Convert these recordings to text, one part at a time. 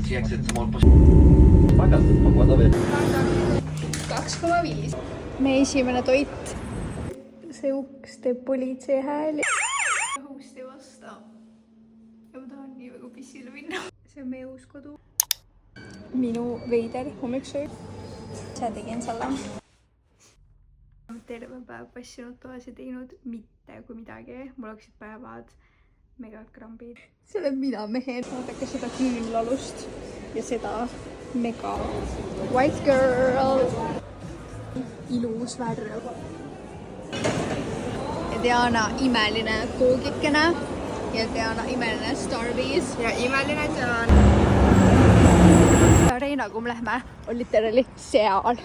2,5. meie esimene toit. see uks teeb politsei hääli. Õhust ei vasta. ja ma tahan nii väga pissile minna. see on meie uus kodu. minu veider hommiksöö. ise tegin selle. terve päev passinud toas ja teinud mitte kui midagi. mul oleksid päevad megakrambid. see olen mina mehe. vaadake seda küünlalust ja seda mega white girl. ilus värv. ja Diana imeline koogikene ja Diana imeline Starbies ja imeline Diana. Reina, kui me lähme, on literally seal.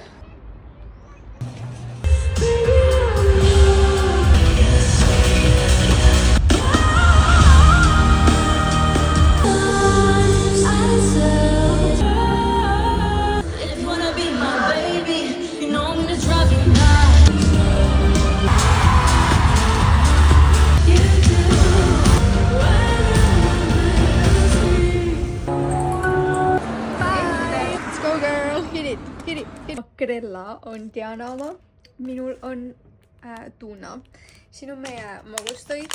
Makrella on Diana oma, minul on tuuna. siin on meie magustoit,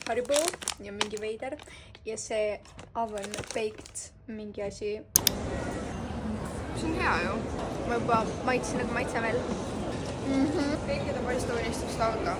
haribo ja mingi veider ja see oven baked mingi asi. see on hea ju. ma juba maitsin, aga maitsen veel. Kõikide paistuvunistust lauda.